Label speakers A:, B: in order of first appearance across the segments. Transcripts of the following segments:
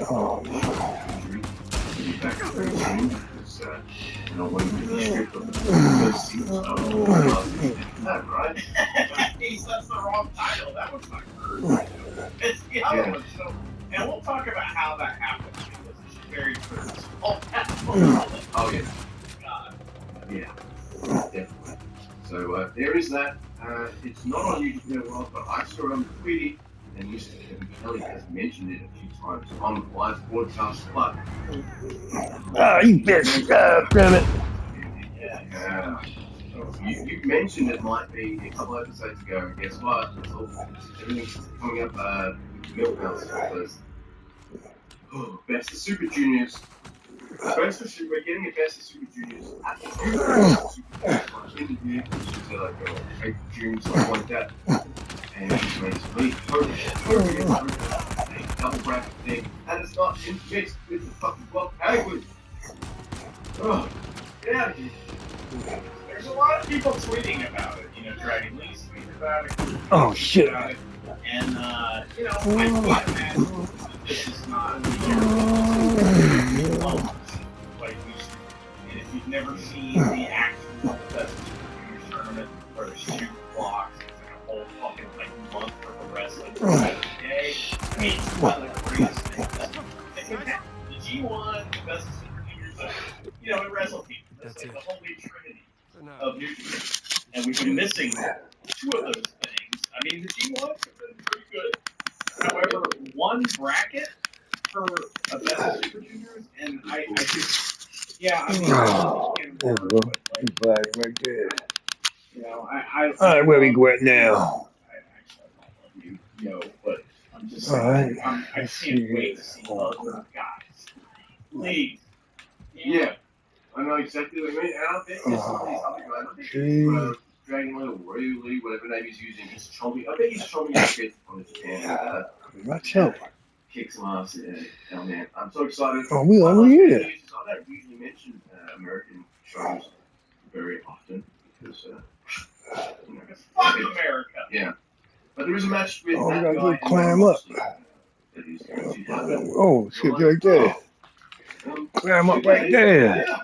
A: Oh,
B: injury. He'll be back very soon because I don't want him to be stripped of the first seat of that, right?
C: That's the wrong title. That was not Kurt. It's the other one. So, and we'll talk about how that happened because it's very Kurt.
B: Oh yeah,
C: God.
B: yeah, definitely. So there is that. It's not on YouTube World, but I saw it on Tweety, and Mr. Kevin Kelly has mentioned it a few times on the live broadcast. But
A: you bitch. Damn it.
B: yeah, you mentioned it might be a couple episodes ago, and guess what? Everything's coming up with the Milkhouse because Best of Super Juniors. We're getting a Best of Super Juniors at the Super Juniors like in the year, which is like April, June, something like that. And basically, Toby and a double bracket thing that is not intermixed with the fucking block category. Oh, get out of here.
C: There's a lot of people tweeting about it. You know, Dragon Lee's tweeting about it.
A: Oh, shit.
C: About it. And, you know, I can't imagine that this is not like we should. And if you've never seen the actual Best of Super Juniors tournament where they shoot blocks, it's like a whole fucking like month worth of wrestling day. I mean, it's one of the greatest things that can happen. The G1, the Best of Super Juniors, you know, in wrestle teams. That's like the holy trinity of New Japan. And we've been missing two of those things. I mean, the G1 have been pretty good. However, one bracket for a Best of Super Juniors, and I just, yeah, I mean, I can't work, but like,
A: Right there.
C: you know,
A: All right, where we going now?
C: I love you, yo, but I'm just
A: All right.
C: I can't wait to see other guys. Please.
B: Yeah, I know exactly what you mean. And I think there's some of these other guys. I think Dragon Lee or Royal Lee, whatever name he's using, he's chomping. I think he's chomping at the bit on the Japan.
A: Watch out.
B: Kick some ass down there. I'm so excited.
A: Oh, we over here.
B: I don't usually mention American shows very often because, you know,
C: Fuck America.
B: Yeah. But there is a match with
A: Oh, we
B: that
A: gotta
B: guy
A: go climb up.
B: That is going to happen.
A: Oh, shit, right there. Climb up right there.
B: Yeah.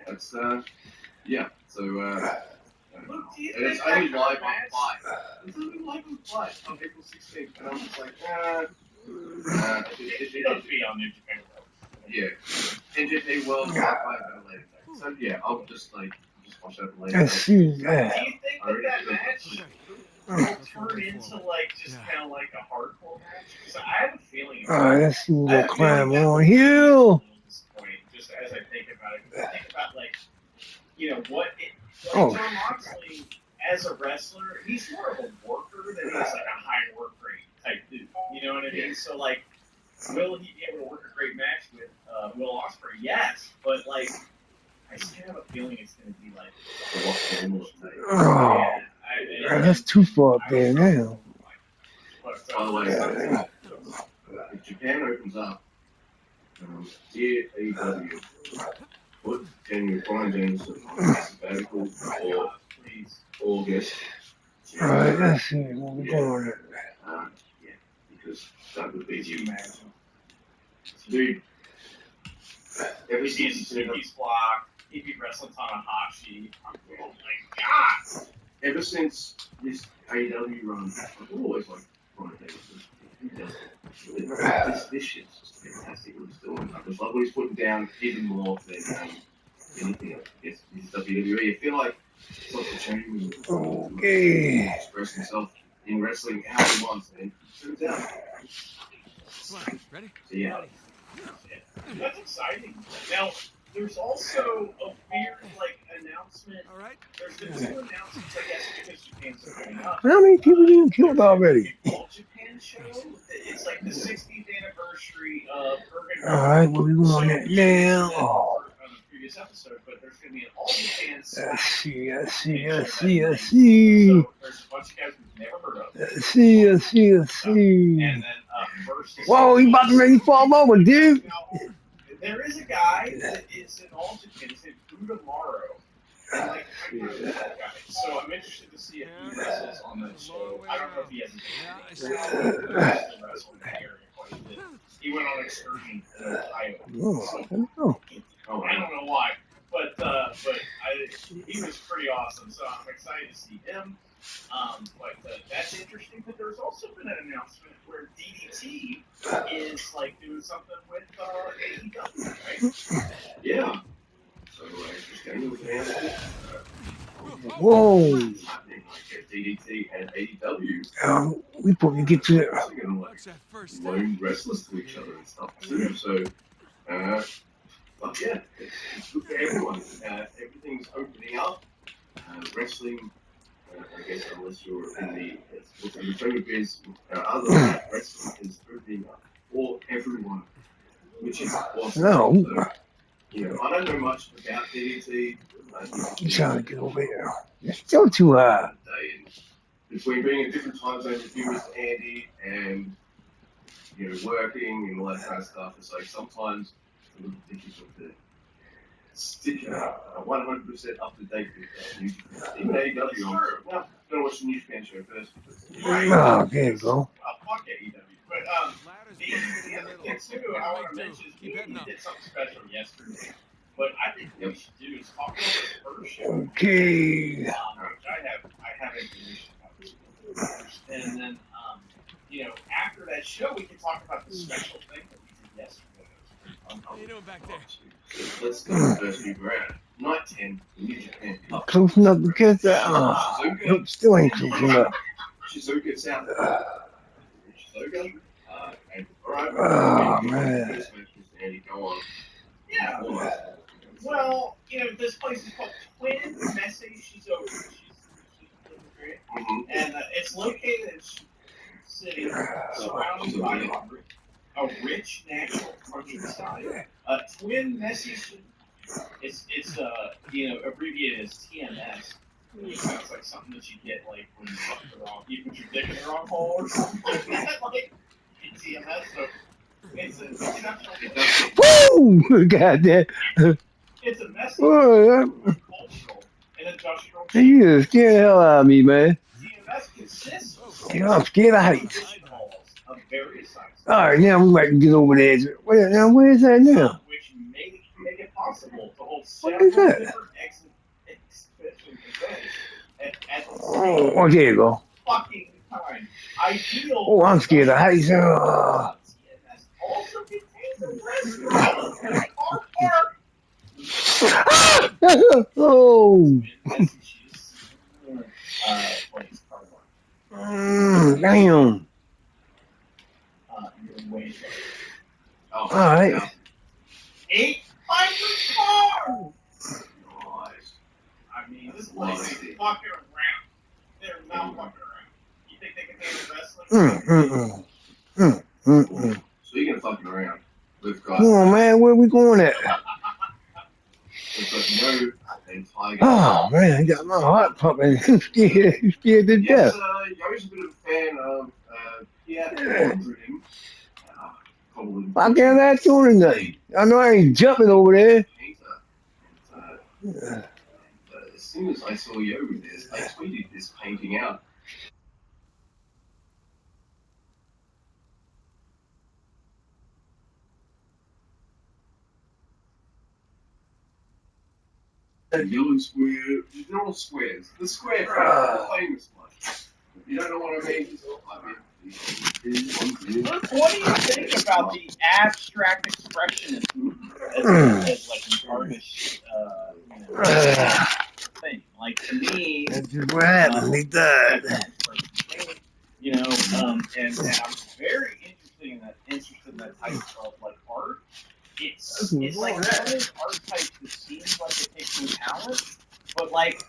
B: That's, yeah. So, it's only live on 5. It's only live on 5 on April 16th. And I'm just like,
C: It does be on New Japan World.
B: Yeah. NJP World Live at a later date. So, yeah, I'll just watch that later.
A: Let's see that.
C: Do you think that match will turn into like just kind of like a hardcore match? Because I have a feeling.
A: All right, let's see what climb on hill.
C: Just as I think about it, because I think about like, you know,
A: Oh.
C: John Moxley as a wrestler, he's more of a worker than he's like a high work rate type dude. You know what I mean? So like, will he be able to work a great match with Will Ospreay? Yes, but like, I still have a feeling it's going to be like
A: Oh, that's too far up there now.
B: By the way, if Japan opens up, dear AEW, put Daniel Bryan Danielson on sabbatical for August.
A: All right, let's see what we're going at.
B: Yeah, because that would be you, man. Dude,
C: every season he's blocked. He'd be wrestling Tanahashi. Oh my god!
B: Ever since this AEW run, I've always liked Bryan Danielson. He does it. This shit's just fantastic what he's doing. I just love what he's putting down even more than anything else. It's WWE. I feel like it's like a change
A: Okay.
B: express himself in wrestling how he wants, and it turns out.
D: Ready?
B: So, yeah.
C: That's exciting. Now, there's also a weird, like, announcement.
D: All right.
C: There's been 2 announcements, I guess, because Japan's opening up.
A: How many people did you kill already?
C: All Japan show. It's like the 60th anniversary of Urban.
A: All right, what we going at now?
C: On the previous episode, but there's going to be an all Japan.
A: Let's see.
C: So there's a bunch of guys we've never heard of.
A: Let's see.
C: And then first.
A: Whoa, you about to make me fall over, dude.
C: There is a guy that is in all Japan. His name's Buddha Morrow. And like, so I'm interested to see if he wrestles on that show. I don't know if he has a wrestle in the area quite a bit. excursion in Ohio.
A: Oh,
C: So
A: I don't know.
C: I don't know why, but he was pretty awesome. So I'm excited to see him. But that's interesting. But there's also been an announcement where DDT is like doing something with AEW, right?
B: Yeah. So just getting with the
A: Whoa.
B: It's happening like at DDT and AEW.
A: We probably get to it.
B: Wrestling and like
D: Watch that first step.
B: loan wrestlers to each other and stuff too. So, but yeah, it's good for everyone. Everything's opening up. Wrestling, I guess, unless you're in the what's in the trade biz, other than that, wrestling is opening up for everyone, which is awesome.
A: No.
B: So, I don't know much about DDT.
A: I'm trying to get over here. It's still too high.
B: Between being in different time zones with you, Mr. Andy, and working and all that kind of stuff, it's like sometimes it's a little difficult to stick 100% up to date with New Japan. Even AEW, I'm gonna watch the New Japan show first.
A: Oh, there you go.
C: Fuck AEW. But the other thing too, I want to mention is we did something special yesterday. But I think what we should do is talk about the first show.
A: Okay.
C: Which I have information about. And then after that show, we can talk about the special thing that we did yesterday.
D: How you doing back there?
B: Let's go to the first new brand. Night 10, New Japan Cup.
A: Close enough because nope, still ain't close enough.
B: Shizuka South. Shizuka. And alright.
A: Oh man.
B: First match, Mr. Andy, go on.
C: Yeah. Well, this place is called Twin Messy Shizuoka. She's great. And it's located in City, surrounded by a rich natural countryside. Twin Messy it's abbreviated as TMS. Which sounds like something that you get like when you put your dick in the wrong hole or something like that. Like TMS. So it's an exceptional.
A: Woo! Goddamn.
C: It's a message
A: Whoa,
C: cultural and industrial.
A: you scared the hell out of me, man.
C: TMS consists
A: I'm scared of heights.
C: of various sizes.
A: Alright, now we might get over there. Where is that now?
C: Which make it possible to hold
A: What is
C: several
A: that?
C: different exhibition events at the
A: Oh, there you go.
C: fucking time. Ideal.
A: Oh, I'm scared of heights.
C: TMS also contains a restaurant and a car park.
A: Oh, damn. All right.
C: 800 cars. Nice. I mean, this place is fucking around. They're not fucking around. You think they can handle wrestling?
B: Speaking of fucking around, we've got.
A: Come on, man. Where we going at?
B: We've got Yo and Tiger.
A: Oh, man. I got my heart pumping. Scared to death.
B: Yes, Yo's a bit of a fan of him.
A: Why can't I do anything? I know I ain't jumping over there.
B: As soon as I saw Yo with this, I tweeted this painting out. The yellow square, they're all squares. The square the famous one. If you don't know what I mean,
C: what do you think about the abstract expressionist movement as like an artist thing? Like to me,
A: That's just what happened. He died.
C: And I'm very interested in that type of like art. It's like one of those art types that seems like it takes some talent, but like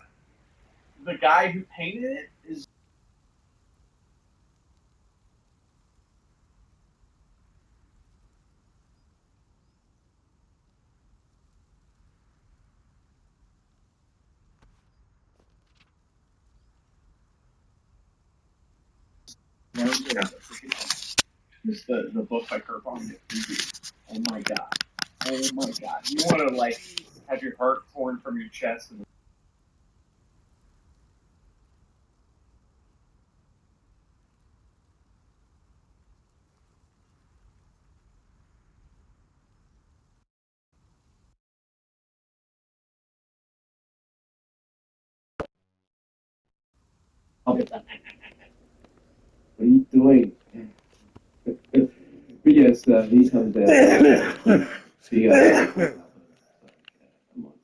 C: the guy who painted it is. It's the book by Kurt Vonnegut. Oh my god! Oh my god! You want to like have your heart torn from your chest and.
B: are you doing? But yes, he comes out. See, I'm like,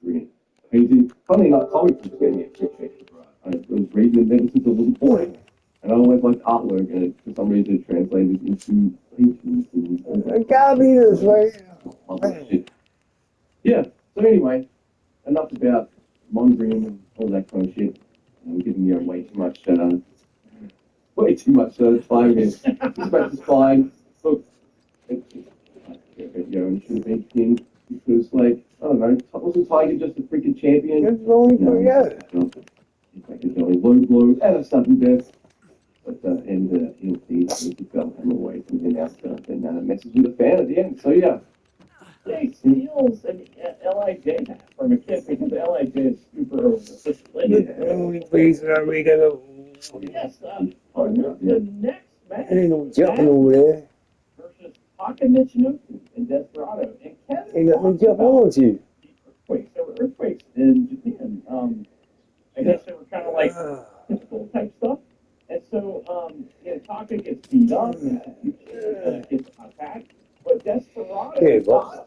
B: really painting. Funny enough, comic books gave me appreciation for art. I was reading them ever since I was a boy, and I always liked artwork, and for some reason it translated into paintings.
A: It gotta be this way.
B: Love that shit. Yeah. So anyway, enough about mongering and all that kind of shit. I'm giving you way too much time here. Just about to spine. Look, it should have been king because, like, I don't know, wasn't Tiger just a freaking champion?
A: It's only
B: No,
A: for you.
B: he's like a jolly low blow and a sudden death. But he'll fell him away from him after, and messes with the fan at the end. So yeah.
C: He steals an LIJ hat from a kid because LIJ is super overrated.
A: The only reason are we gonna.
C: Yes, the next match.
A: There ain't no jumping over there.
C: Versus Taka Michinoku in Desperado. And Kevin
A: Ain't nothing to
C: talks
A: jump
C: about
A: on to.
C: earthquakes. There were earthquakes in Japan. I guess they were kind of like typical type stuff. And so, Taka gets beat up and gets attacked. But Desperado
A: Bob.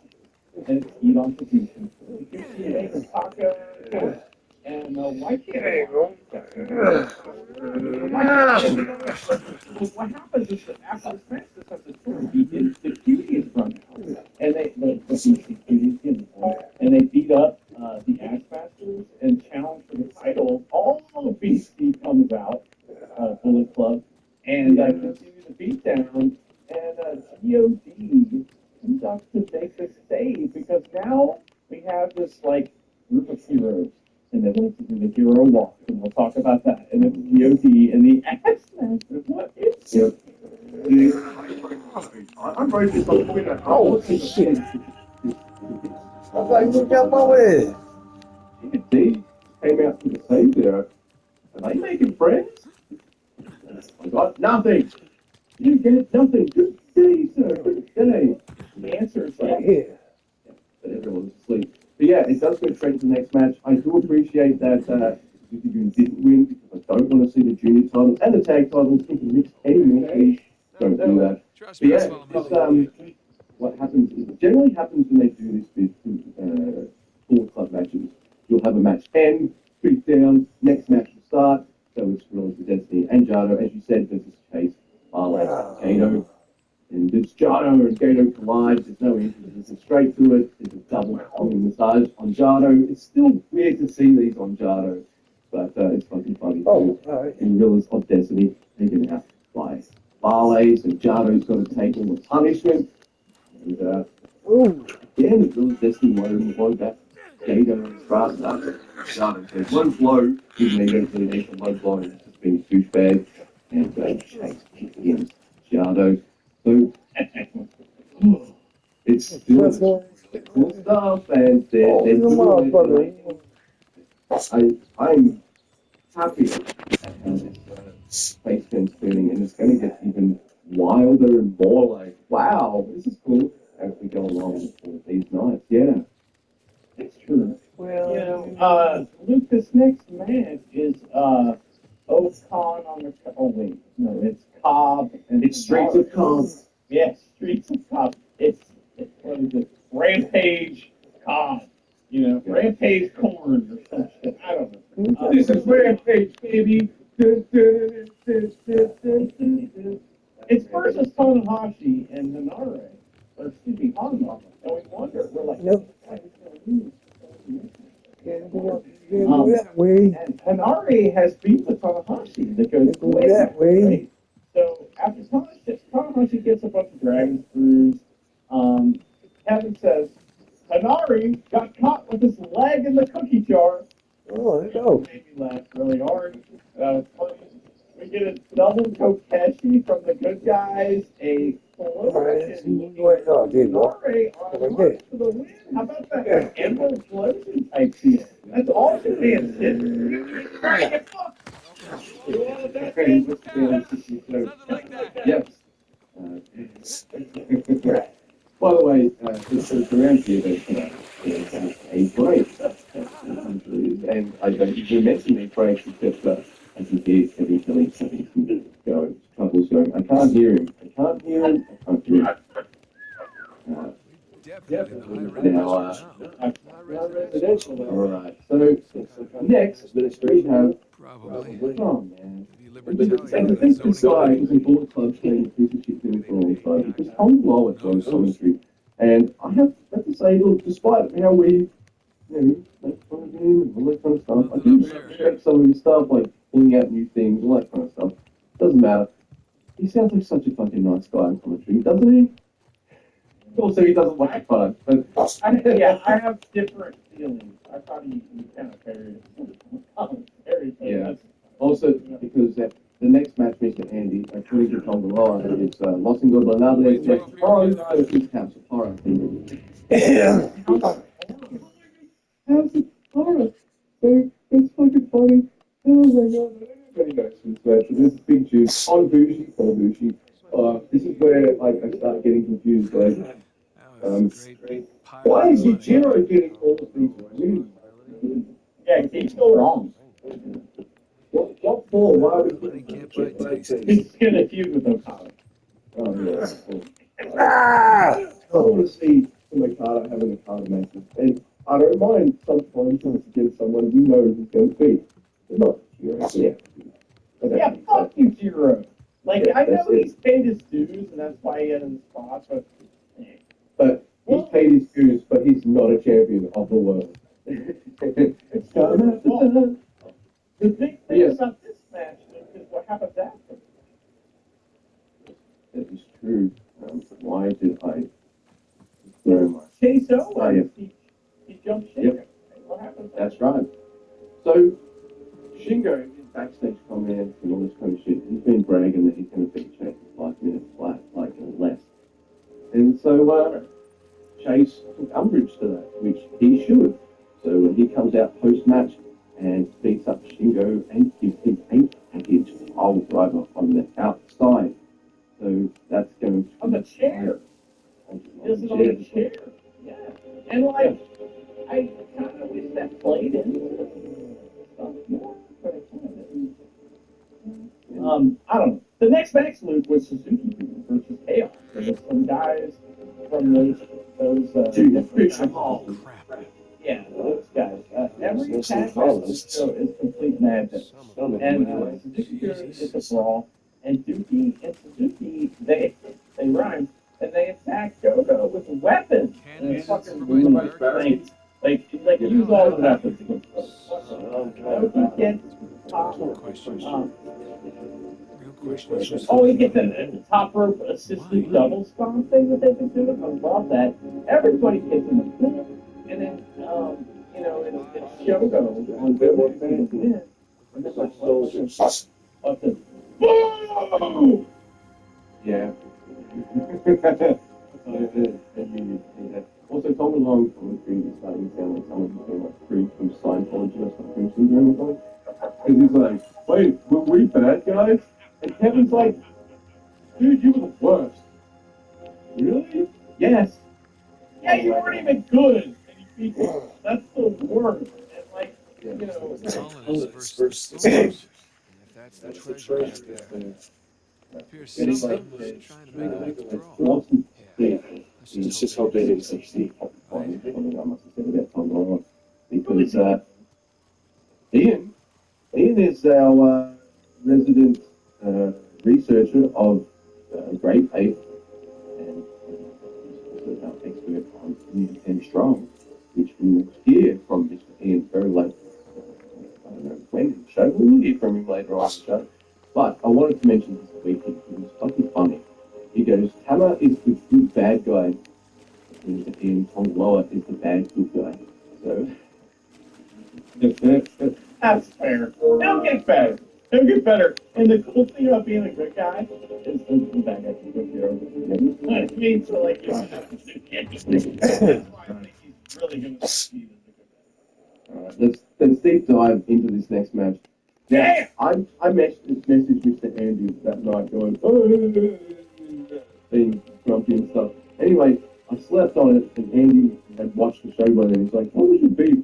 C: and it's eat on Kabuki. Kabuki makes Taka and why can't what happens is that after this match, this has a story. The cuties run out, and they beat up the Ash Masters and challenge for the title. All of BC comes out, Bullet Club, and continue the beatdown. And God conducts to make this save because now we have this like group of heroes and they want to do the hero walk, and we'll talk about that. And it's DOD and the Axe Masters. What is it?
B: I'm ready to start doing that.
A: Oh, shit. I thought you would jump over there.
B: D came out to the save there. Are they making friends? I got nothing. You get nothing. Good day, sir. Good day.
C: The answer is like,
A: Yeah.
B: But everyone's asleep. But yeah, it does go straight to the next match. I do appreciate that Union didn't win because I don't want to see the junior titles and the tag titles getting mixed anymore. Please don't do that.
D: Trust
B: But
D: me,
B: yeah,
D: that's what
B: what happens is it generally happens when they do this with four club matches. You'll have a match end, beat down, next match will start. So it's really for Destiny and Jado, as you said, versus Chase, Marley, Gato. And this Jado and Gato collide. There's no injuries. It's straight to it. There's a double Kong massage on Jado. It's still weird to see these on Jado, but it's fucking funny.
A: Oh, all right.
B: In Rilla's of Destiny, taken out by Barley's, and Jado's got to take all the punishment. And again, Rilla's Destiny won that. Gato is fast up. Jado says one blow, give me that one blow, and it's just been a douchebag. And Chase kicked against Jado. So it's still cool stuff, and they're doing it. I'm happy at how this space gun's turning, and it's going to get even wilder and more like, wow, this is cool as we go along with these nights. Yeah,
C: it's true.
A: Well,
C: Luke, this next match is Okan on the. Oh wait, no, it's Cobb and
B: it's Streets of Cobb.
C: Yes, Streets of Cobb. It's what is it? Rampage Cobb. Rampage Corn or some shit. I don't know. This is Rampage, baby. It's versus Tanahashi and Hanare, or excuse me, Hanma. And we wonder, we're like,
A: Nope.
C: that way. And Hanare has beat with Tanahashi that goes way
A: that way.
C: Right? So after Tanahashi gets a bunch of dragon screws, Kevin says, Hanare got caught with his leg in the cookie jar.
A: Oh, there you go.
C: Made me laugh really hard. Funny. We get a double Kokeshi from the good guys, a Hanare
A: Oh, dude, look.
C: on a march to the win. How about that Emerald Explosion type deal? That's all Japan shit. Right, get fucked. You wanted that thing?
D: Something like that.
B: Yes. By the way, it's around here that there's a break. And I don't even mention these breaks except I can hear every actually go. Couples going, I can't hear him. I can't hear him. I can't hear him.
D: Definitely in the high
B: Now,
D: residential now. Not residential though.
B: all right. So next we have.
D: Probably.
B: Oh man.
D: Maybe
B: And the
D: libertarian
B: thing,
D: in the
B: this
D: zoning
B: guy
D: committee.
B: is in Bullet Club playing a piece of shit to me for a long time because Tom Lower goes commentary. And I have to say, look, despite how we, make fun of him and all that kind of stuff, I do respect some of his stuff, like pulling out new things, all that kind of stuff. Doesn't matter. He sounds like such a fucking nice guy in commentary, doesn't he? Also, he doesn't like fun, but
C: I have different feelings. I thought he kind of varied.
B: yeah. Also, because the next match, Mr. Andy, according to Tom Lower, is Los Ingobernables next horror versus House of Horror.
A: Yeah.
B: House of Horror. So it's fucking funny. Oh my god, everybody knows this match. This is big juice on Bushi for Bushi. This is where like I start getting confused. Like,
D: That was a great pile
B: why
D: of
B: is
D: money.
B: Ichiro getting all of these wins?
C: Yeah, he's still wrong.
B: What for? Why are we
D: Money
B: getting
D: can't buy taste.
C: He's gonna feud with Okada.
B: Oh yeah.
A: Ah!
B: I want to see some Okada having a card matches, and I don't mind sometimes against someone we know who's going to beat. But not Ichiro. Yeah.
C: Yeah, fuck you, Zero. Like,
B: Yeah,
C: I know
B: that's it.
C: he's paid his dues, and that's why he had his spot, but
B: But he's paid his dues, but he's not a champion of the world. It's
C: the big thing
B: Yes.
C: about this match is what happens after.
B: That is true. Why did I throw my...
C: Chase Owens,
B: Oh, yeah.
C: he jumped ship.
B: Yep.
C: What happened?
B: That's right. So, Shingo is backstage comments and all this kind of shit. He's been bragging that he's going to beat Chase in 5 minutes flat, like less. And so, Chase took umbrage to that, which he should. So he comes out post-match and beats up Shingo and gives him a package pile driver on the outside. So that's going to...
C: On the chair.
B: On
C: This
B: the
C: is on
B: chair.
C: the chair. Yeah. And like, I kind of wish that played into the stuff more, but it kind of didn't. I don't know. The next match, Luke, was Suzuki versus Chaos. There was some guys from those
D: Crap.
C: yeah, those guys. Every attack on this show is complete madness. And Suzuki is a brawl, and Dookie and Suzuki, they rhyme, and they attack Gogo with weapons. And it's fucking like use all the weapons against Gogo. Dookie gets top.
D: Real question is,
C: Oh, he gets a top rope assisted double stomp thing that they've been doing. I love that. Everybody gets in the pool, and then it's Shogo on Bill win, and then like soldiers up the boom.
B: Yeah. Also, Tom Long commentary is starting to sound like someone who's been like freed from Scientology or something syndrome or something. Because he's like, wait, were we bad guys? And Kevin's like, dude, you were the worst. Really? Yes.
C: Yeah, you weren't even good, and you beat me. That's the worst. And like,
D: Colin is first soldiers. And if that's the treasure right there, it appears someone was trying to make a withdrawal. Yeah, let's just hope they didn't succeed.
B: I must have said about Tom Long. Because Ian is our resident researcher of Great Ape and also our expert on New and Strong, which we will hear from Mr. Ian very late. I don't know when in the show. We'll hear from him later on in the show. But I wanted to mention this week, it was fucking funny. He goes, Tama is the good bad guy, and Mr. Ian Tom Lower is the bad good guy. So,
C: that's fair. They'll get better. They'll get better. And the cool thing about being a good guy is the bad guy can go zero. I mean, so like, that's why I think he's really going to succeed as a good guy.
B: all right, let's deep dive into this next match.
C: Yeah.
B: I messaged Mr. Andy that night going, being grumpy and stuff. Anyway, I slept on it, and Andy had watched the show by then. He's like, what was your beef?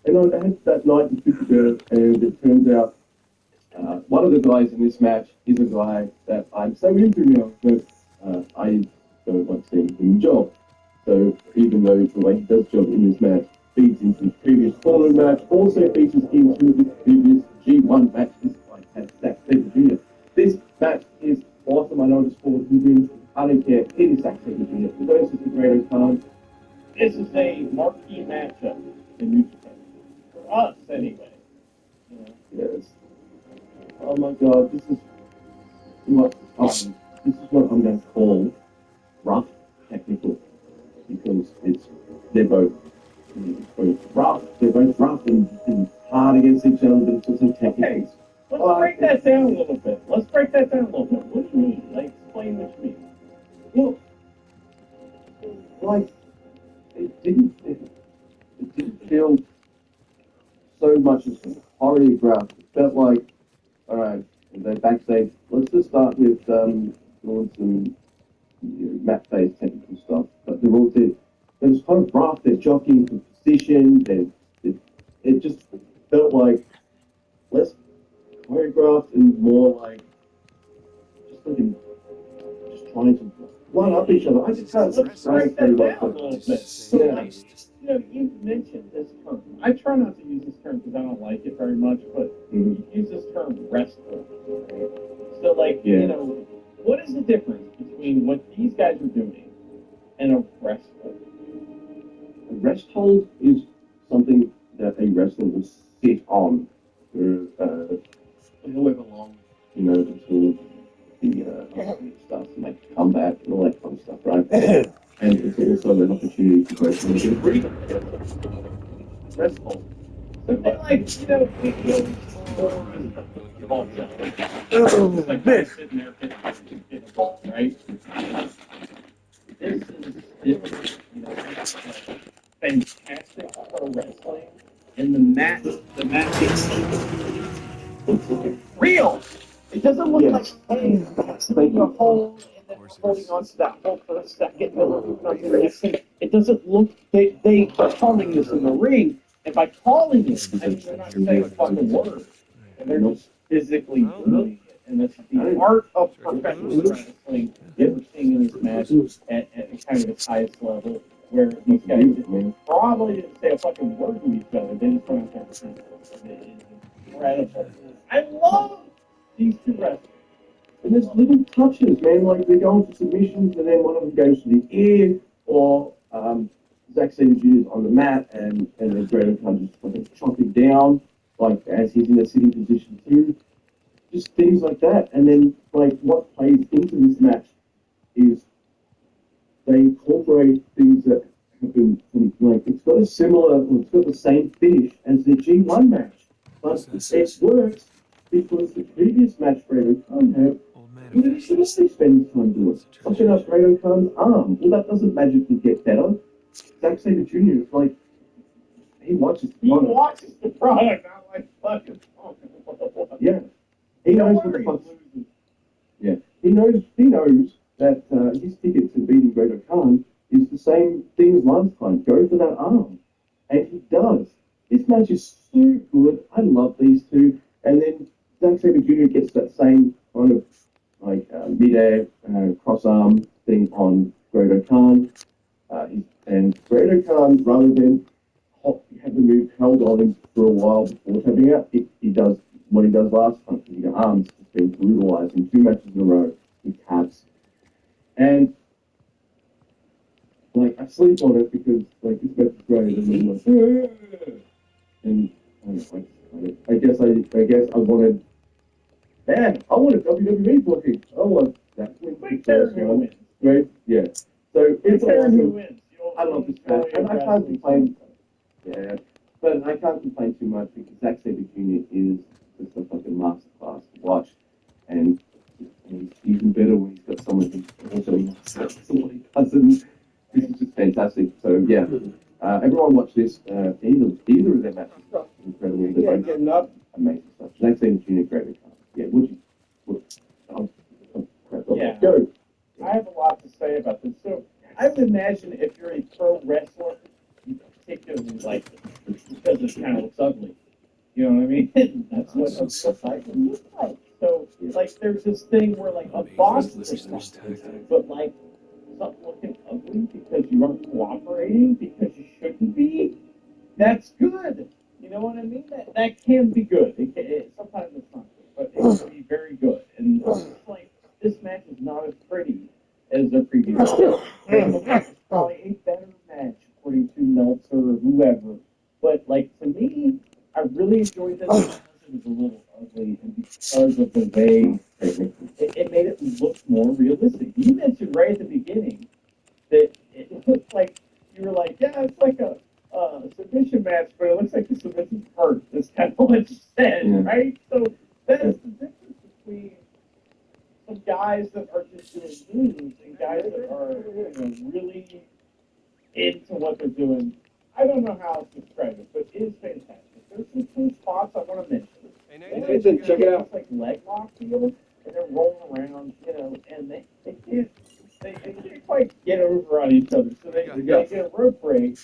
B: And I had that night in Pittsburgh, and it turns out one of the guys in this match is a guy that I'm so into now that I don't like seeing him job. So even though the way he does job in this match feeds into his previous tournament match, also features into his previous G1 matches like at Zack Sabre Jr. This match is awesome. I know it's for who wins. I don't care. It is Zack Sabre Jr. For those of the Great Khan,
C: This is a marquee matchup in New Japan. For us, anyway. You know?
B: yes. Oh my God, this is what I'm going to call rough technical because they're both rough. They're both rough and hard against each other, but it's also technical.
C: Let's break that down a little bit. Let's break that down a little bit. What do you mean? Like, explain what you mean.
B: Look, like it didn't feel so much as choreographed. It felt like, all right, they're backstage. Let's just start with doing some map-based technical stuff. But they're just kind of rough. They're jockeying for position. It just felt like less choreographed and more like just like just trying to one up each other. I just can't
C: Let's break that down a little bit. So,
B: Yeah.
C: like, you know, you mentioned this term. I try not to use this term because I don't like it very much, but you use this term wrestler. Right? So, like,
B: Yeah.
C: you know, what is the difference between what these guys are doing and a wrestler?
B: A rest hold is something that a wrestler will sit on for however long, until the opponent starts to make a comeback and all that kind of stuff, right? And it's also an opportunity for wrestlers to breathe. Rest hold.
C: So, they like, you know, we always more involved. It's like guys sitting there getting a ball, right? This is different. You know, it's fantastic pro wrestling, and the mat is real. It doesn't look like hey, like a hold and then holding on to that hold for a second and then moving on to the next thing. It doesn't look. They are calling this in the ring, and by calling it, I mean they're not saying a fucking word, and they're just physically doing it, and it's the art of professional wrestling that we're seeing in this match at kind of its highest level, where these guys probably didn't say a fucking word to each other. They just went out there and it's incredible. I love these two wrestlers.
B: And there's little touches, man, like they go into submissions and then one of them goes to the ear, or Zack Sabre Jr. is on the mat and then Graham comes just fucking chopping down, like as he's in a sitting position too. Just things like that. And then, like, what plays into this match is they incorporate things that have been, like, it's got the same finish as the G1 match. But it works because the previous match Fredo Khan had,
D: Old man
B: what did he should spend time doing? Something up Fredo Khan's arm. Well, that doesn't magically get better. Zack Sabre Jr. is like, he watches
C: He watches the product, not like fucking.
B: Yeah. He knows what the fuck. Yeah. He knows that his ticket to beating Greater Khan is the same thing as last time. Go for that arm. And he does. This match is so good. I love these two. And then Zack Sabre Jr. gets that same kind of like mid-air cross arm thing on Greater Khan. And Greater Khan, rather than have the move held on him for a while before tapping out, he does what he does last time. His arms has been brutalized in 2 matches in a row. He taps. And like I sleep on it because like this match is great, and then like, and I guess I wanted, man, I wanted WWE booking. I want that win.
C: Quick Terry who wins.
B: Right? Yeah. So it's
C: Terry who
B: awesome.
C: wins.
B: I love this match, and I can't complain. Yeah, but I can't complain too much because Zack Sabre Jr. is just a fucking masterclass to watch, and he's even better when he's got someone who's also someone he doesn't. This is just fantastic. So yeah, everyone watch this. Either of their matches are incredible. They're both amazing stuff. Zack Sabre Jr. Great. Yeah, would you?
C: Yeah.
B: Go.
C: I have a lot to say about this. So I would imagine if you're a pro wrestler, you particularly like it because it kind of looks ugly. You know what I mean? That's what a real cycle looks like. So, like, there's this thing where, like, a
D: Amazing
C: boss
D: that
C: is
D: liver's still intact.
C: but, like, something looking ugly because you aren't cooperating because you shouldn't be, that's good. You know what I mean? That can be good. Sometimes it's not good, but it can be very good. And it's like, this match is not as pretty as the previous match. And it's probably a better match, according to Meltzer or whoever. But, like, to me, I really enjoyed this because it was a little ugly and because of the way it made it look more realistic. You mentioned right at the beginning that it looked like you were like, yeah, it's like a submission match, but it looks like the submission's hurt. That's kind of what you said, right? So that is the difference between some guys that are just doing moves and guys that are really into what they're doing. I don't know how to describe it, but it is fantastic. There's some cool spots I want to mention.
D: Hey,
C: One
D: Nathan,
C: is that check it out. It's like leg lock field, and they're rolling around, and they can't quite get over on each other, so they get a rope break.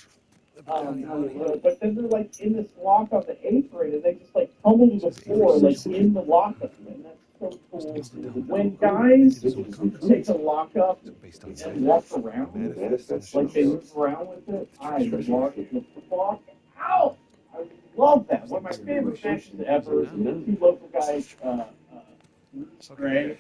D: the battalion money.
C: But then they're like in this lock on the apron, and they just like tumble to the
D: Says Avery's
C: floor, like
D: sexual
C: in the
D: treatment.
C: lockup, and that's so
D: Just
C: cool.
D: nailed it down to
C: When
D: the
C: guys
D: individual
C: take
D: compensates.
C: a lockup
D: So based on
C: and walk
D: setbacks, they
C: around,
D: manifest in the
C: like they
D: shows.
C: move around with it, I love the walk out. I love that.
D: Here's
C: One
D: the
C: of my
D: bigger
C: favorite
D: question.
C: matches
D: Who's in
C: ever.
D: now?
C: Two local guys,
D: Okay.
C: Ray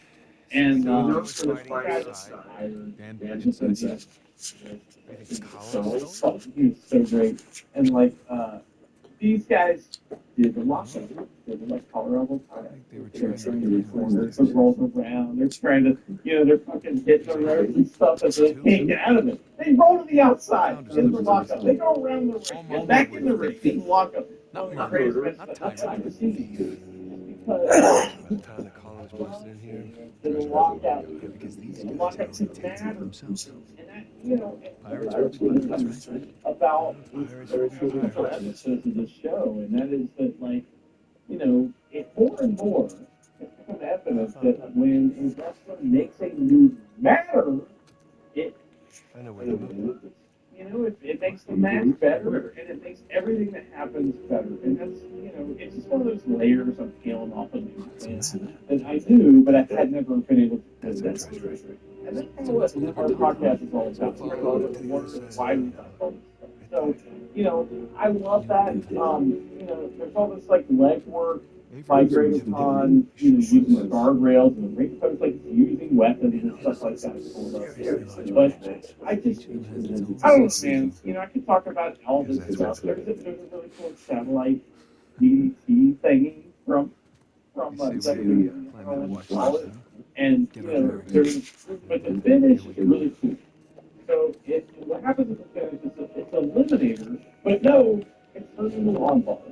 D: So
C: and
D: Joe's fighting
C: guys
D: inside.
C: tired.
D: Dan Burge inside.
C: Yeah.
D: What do you think? The collar is still?
C: He was so great. And like these guys did the
D: No.
C: lockup. They were like Colorado
D: I
C: Tired.
D: think they were
C: They're
D: trying to
C: trying to
D: recognize
C: reform.
D: things.
C: They're rolling around. They're trying to, they're fucking hitting the ropes and stuff as they
D: Two.
C: can't get out of it. They roll to the outside
D: Found his
C: in the
D: liver
C: lockup. They
D: recently.
C: go around the
D: Small
C: ring and
D: moment
C: back in
D: with
C: the ring in the lockup.
D: not
C: One of the
D: murder,
C: greatest matches.
D: not
C: That's how
D: tyrant,
C: you see
D: thief.
C: because
D: By the time the collar was busted in here,
C: the lockout,
D: yeah, because these
C: the
D: guys could
C: lockup
D: only take care of
C: matters.
D: themselves.
C: And that,
D: Pirates would be pirates, right?
C: about
D: Pirates
C: the
D: would be pirates.
C: episodes of the show, and that is that, like, it more and more it's become evident that when a wrestler makes a move matter, it
D: I know where to move.
C: it makes the match better, and it makes everything that happens better. And that's, it's just one of those layers I'm peeling off of new
D: What's a
C: fans
D: map?
C: that I knew, but I had never been able to
D: That's
C: put
D: our
C: it.
D: treasure.
C: And that's kind
D: So
C: of
D: let's
C: what
D: deliver
C: our
D: Tom.
C: podcast is all
D: So
C: about.
D: follow it to the other side of
C: Why
D: the
C: we
D: window.
C: talk about this
D: Right
C: stuff.
D: there.
C: So, I love that. There's all this like legwork by
D: Avery,
C: Great
D: give him
C: Khan,
D: shoes.
C: using the guardrails and the ring post, like using weapons and stuff like that.
D: Seriously large
C: But
D: matches.
C: I just,
D: Each of them has its own
C: I don't know,
D: sensei.
C: man. I could talk about all
D: Because
C: this
D: that's
C: stuff.
D: wrestling.
C: There's a really cool satellite DDT thingy from
D: They say we
C: WWE. I
D: climb
C: don't
D: Mount
C: know what you call it.
D: Washington,
C: And
D: get on America,
C: but the
D: and then
C: finish
D: here we
C: is
D: go.
C: really cool. So what happens at the finish is it's eliminator, but no, it's hurting the armbar.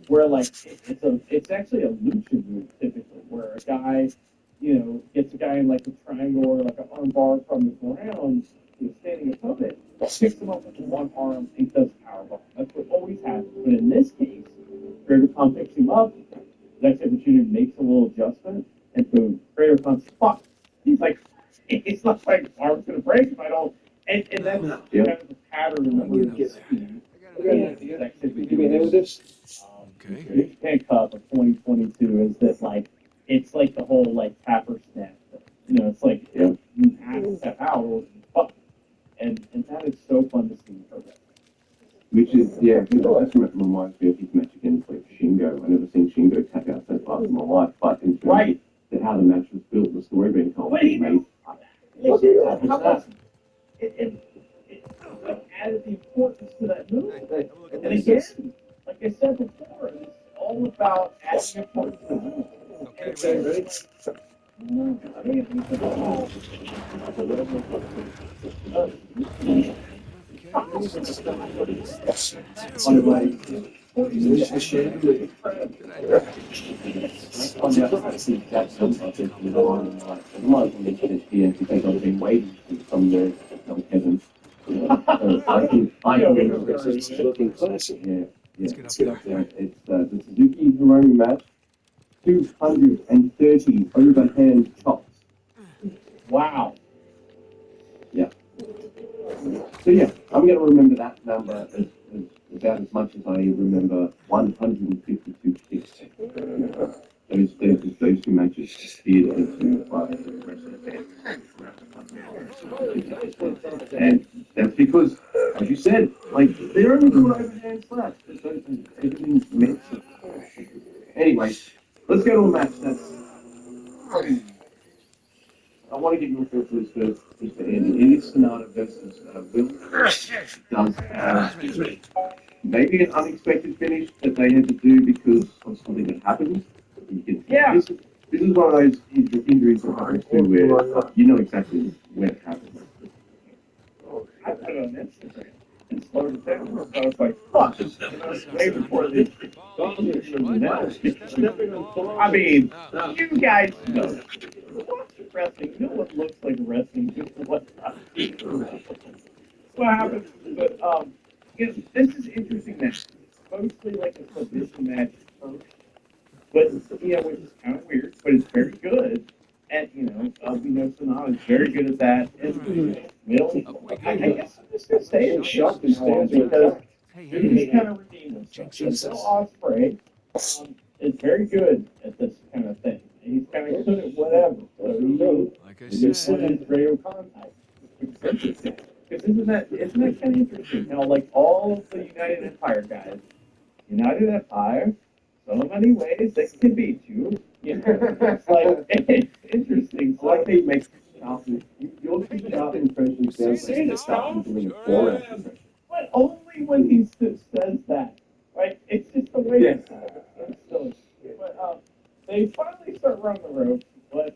C: Where like it's actually a lucha move typically, where a guy, gets a guy in like a triangle or like an armbar from the ground to a standing opponent, picks him up with one arm and does powerbomb. That's what always happens. But in this case, Greater Khan picks him up, next opportunity makes a little adjustment, and boom, Greater Khan's fucked. He's like, it's not like arm's gonna break if I don't. And that's
D: No.
C: kind of the pattern that we're
D: Get
C: gonna
D: up there.
C: see.
D: I got an idea.
C: Give me a hand with this.
D: Okay.
C: The Japan Cup of 2022 is that like it's like the whole like tapper snap thing. It's like you have to step out or fuck. And that is so fun to see for that.
B: Which is, yeah, because that reminds me of his match against like Shingo. I've never seen Shingo tap out so fast in my life, but in terms of how the match was built, the story being told,
C: Wait,
B: made.
C: how about it like added the importance to that move?
D: Hey, have a look at
C: And
D: this.
C: again, like I said before, it's all about adding importance to the move.
D: Okay, ready?
C: I mean,
D: Okay.
C: by the
D: Two.
C: way,
D: Good idea.
B: On the other hand, I think that's something I think with on like a lot of them ESPN because I've been waiting from the Kevin. So I think
D: Looking
B: classic. Yeah,
D: Let's
B: yeah.
D: get up there.
B: It's the Suzuki Hiromu match. 230 overhand chops.
C: wow.
B: Yeah. So yeah, I'm going to remember that number as about as much as I remember 152 kicks. Those two matches steered into by the wrestling fans around the country. And that's because, as you said, like they're only doing overhand slaps. Everything's meant to. Anyway, let's go to a match that's. I want to get your feel for this first, just to end. It is Sonata versus Will. Does have maybe an unexpected finish that they had to do because of something that happened. Yeah. This is one of those injuries that happens too where you know exactly when it happened. I put it on Instagram and slowed it down. So I was like, fuck, this is way before the I mean, you guys know. Watch wrestling. You know what looks like wrestling. Just what happens. But this is interesting match. It's mostly like a submission match first, but which is kind of weird, but it's very good. And we know Sonata is very good at that. And I guess I'm just gonna say it's shocked and how because he's kind of redeemed himself. Bill Ospreay is very good at this kind of thing. He's kind of good at whatever. So
D: Like I
B: he just put
D: said,
B: his radio contact. Because isn't that kind of interesting? How like all of the United Empire guys, United Empire, so many ways they can beat you. It's like it's interesting. So like they make you'll see Sharp impressions down there to start doing a four but only when he says that. Right? It's just the way he says it. It's silly. But they finally start running the rope, but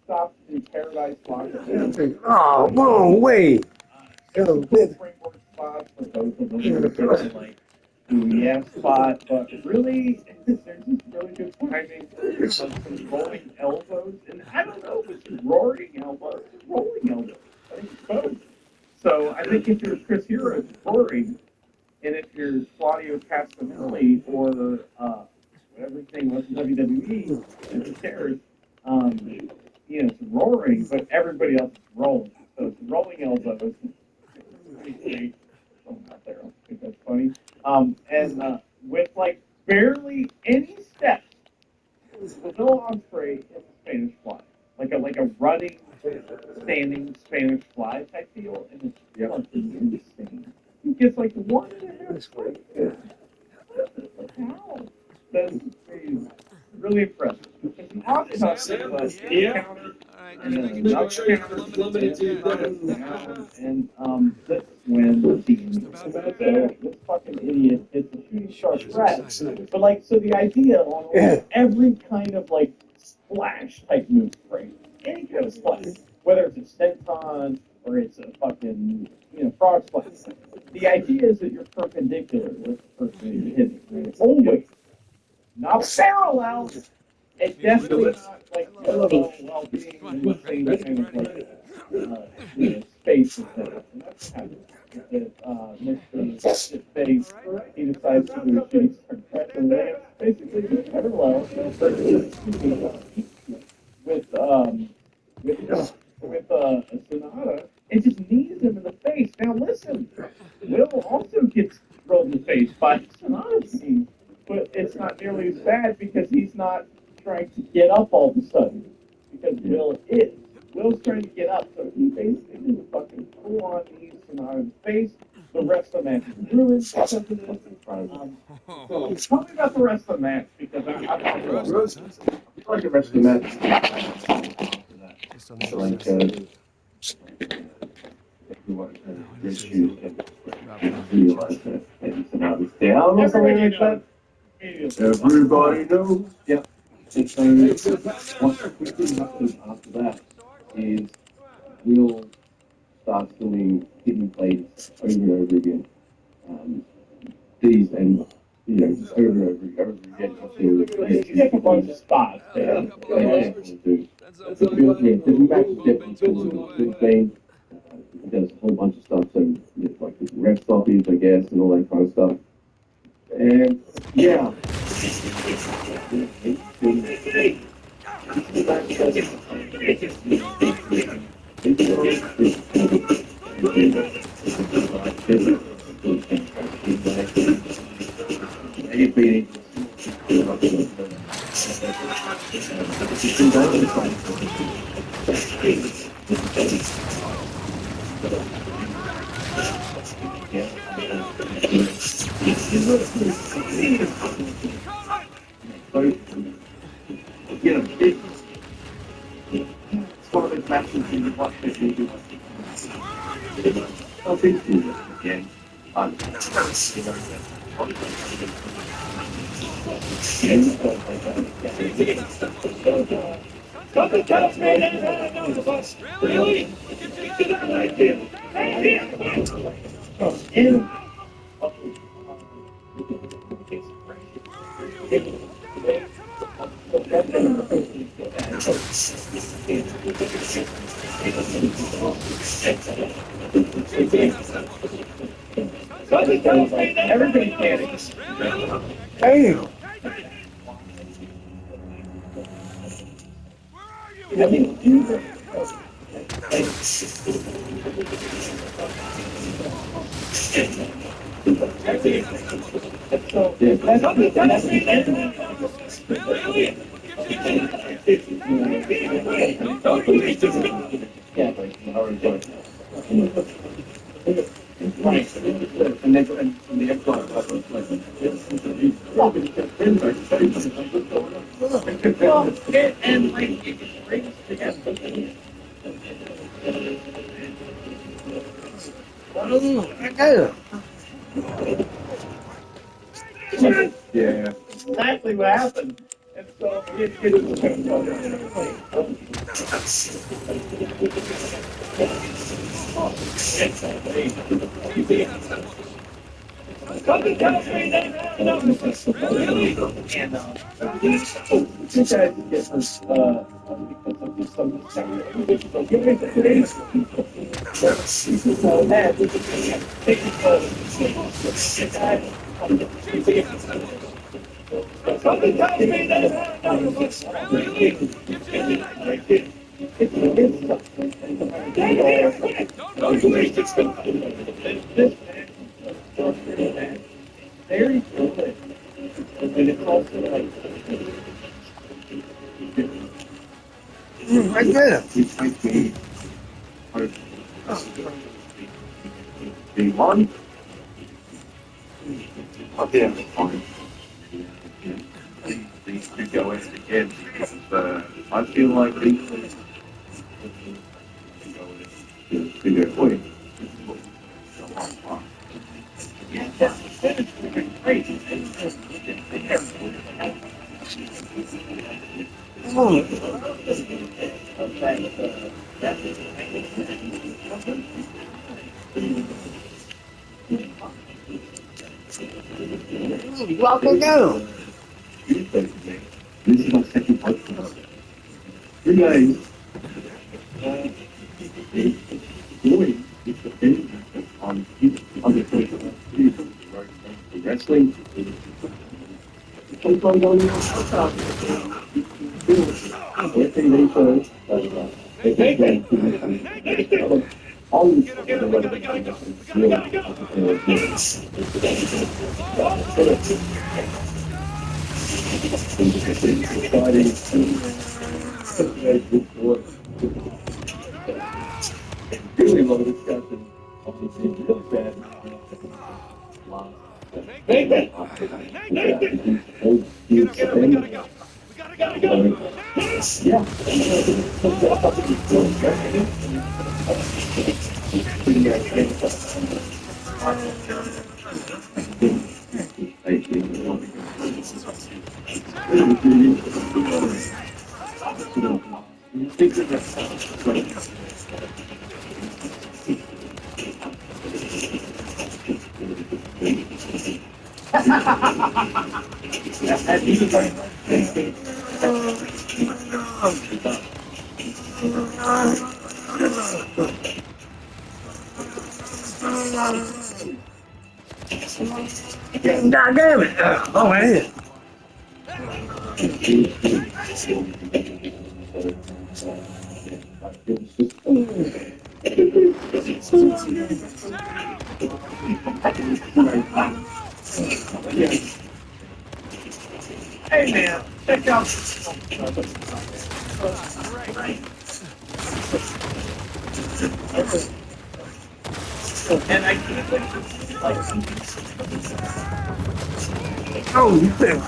B: stop the Paradise Lock.
A: Oh, wrong way.
B: Framework spots for both of them. Like the spot, but really, there's just really good timing of some rolling elbows, and I don't know if it's roaring elbows, rolling elbows. I think it's both. So I think if you're Chris Hero, it's roaring, and if you're Claudio Castagnoli or whatever his name was in WWE, who cares? It's roaring, but everybody else is rolling. So it's rolling elbows. Pretty out there. I think that's funny. And with like barely any steps, Will Ospreay in the Spanish fly, like a running, standing Spanish fly type deal, and it's fucking insane. He gets like 1.5 steps. How? That's crazy. Really impressive. It's awesome how counter
D: all right,
B: and
D: just
B: then
D: making sure
B: another
D: you're
B: counter
D: limited to 10.
B: and this is when the
D: Just
B: team
D: about
B: so
D: there.
B: this fucking idiot hits a shooting star
D: She was
B: threat.
D: excited.
B: But like so the idea on every kind of like splash type move, right? Any kind of splash, whether it's a senton or it's a fucking frog splash. The idea is that you're perpendicular with the person you're hitting. Right? Only not parallel. It's definitely not like parallel while being in the same kind of like space as that. And that's what happens. Mr. Face, he decides to do a shooting star press and lands basically just parallel with a Sonata and just knees him in the face. Now listen, Will also gets rolled in the face by Sonata's knee, but it's not nearly as bad because he's not trying to get up all of a sudden. Because Will is. Will's trying to get up, so he basically just fucking full on knees Sonata in the face. The rest of the match is ruined because of this. Tell me about the rest of the match because I'm
D: Roses, huh?
B: I like the rest of the match after that.
D: Just on the
B: So
D: other
B: like
D: side.
B: everyone
D: No, I didn't
B: red
D: see
B: shoes
D: anything.
B: and
D: Drop down.
B: realize that maybe Sonata's down or something like that. Everybody knows. Yep. And so what quickly happens after that is Will starts doing hidden plates over and over again. Um, these and just over and over again until you pick a bunch of spots.
D: Well, a couple hours. Depends how far you want to
B: The match is
D: bump
B: definitely
D: into along the
B: cool.
D: way.
B: He does a whole bunch of stuff, so like ref stoppies, I guess, and all that kind of stuff. And yeah,
D: You all right?
A: Damn. Damn. Right there. Come on. Walk it down. God damn it. Oh, man.
C: And I keep like
A: Oh, you think?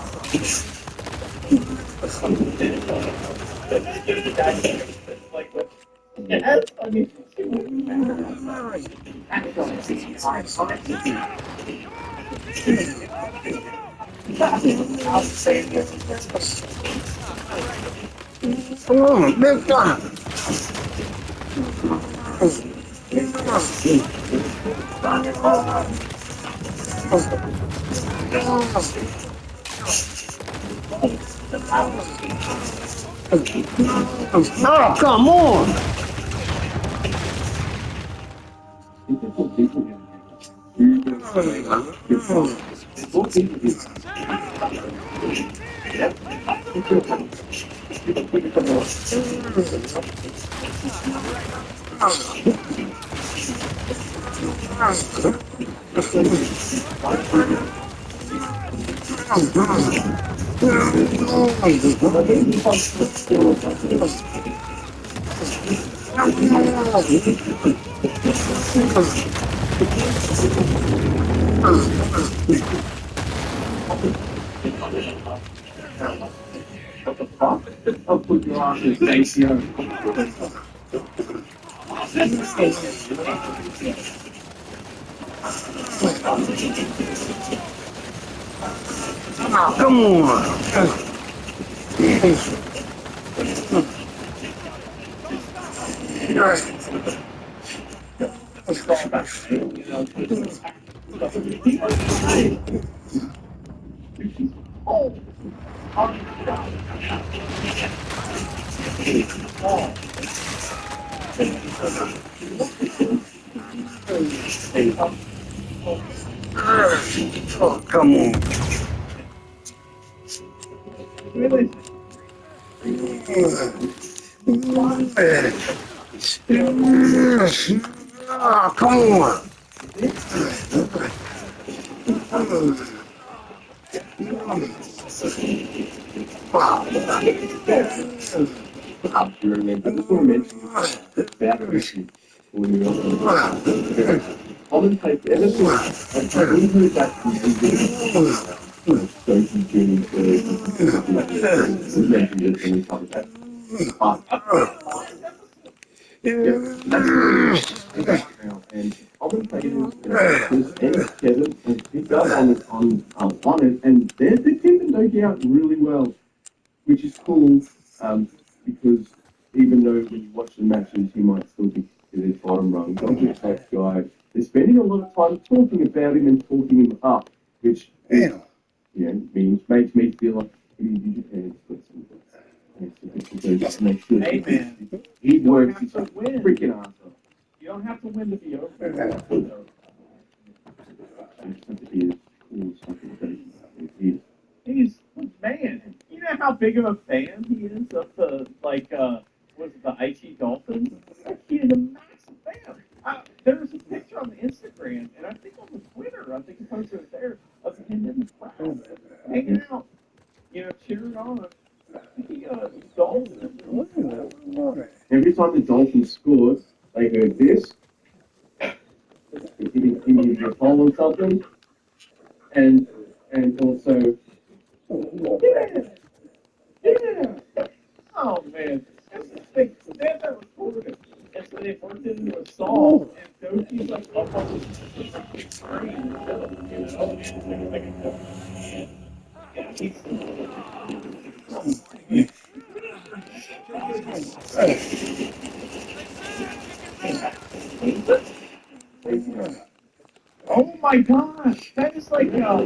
C: like yes, I mean she would be
A: Come on, let's go. Oh, come on.
B: I'll put your arm in face here.
A: Come on. Oh, come on.
C: really
A: Oh, come on.
B: You remember the torment about when you're common type anything. I've really heard that from don't you tuning to mentioned it when we covered that. Yeah, and commentators Chris and Kevin have picked up on it, and they're keeping Nogi out really well, which is cool. Because even though when you watch the matches, he might still be in his bottom rung. Not a top guy. They're spending a lot of time talking about him and talking him up, which
A: Damn.
B: makes me feel like you did your parents put some. Just make sure
C: hey man,
B: he
C: you don't
B: works
C: have
B: his
C: to win.
B: freaking ass off.
C: You don't have to win to be over.
B: It's such a cool fucking crazy.
C: He's man. You know how big of a fan he is of the was it the IT Dolphins? Like, he is a massive fan. There was a picture on the Instagram and I think on the Twitter, I think he posted it there of him in the crowd hanging out, cheering on the Dolphins.
B: Every time the Dolphins scored, they heard this. He needed a ball or something, and also yeah, yeah.
C: Oh man, that's the thing. They that recorded it, and so they worked it into a song, and Doki's like up on the screen, yeah,
D: Kick his ass.
C: oh my gosh, that is like yeah, I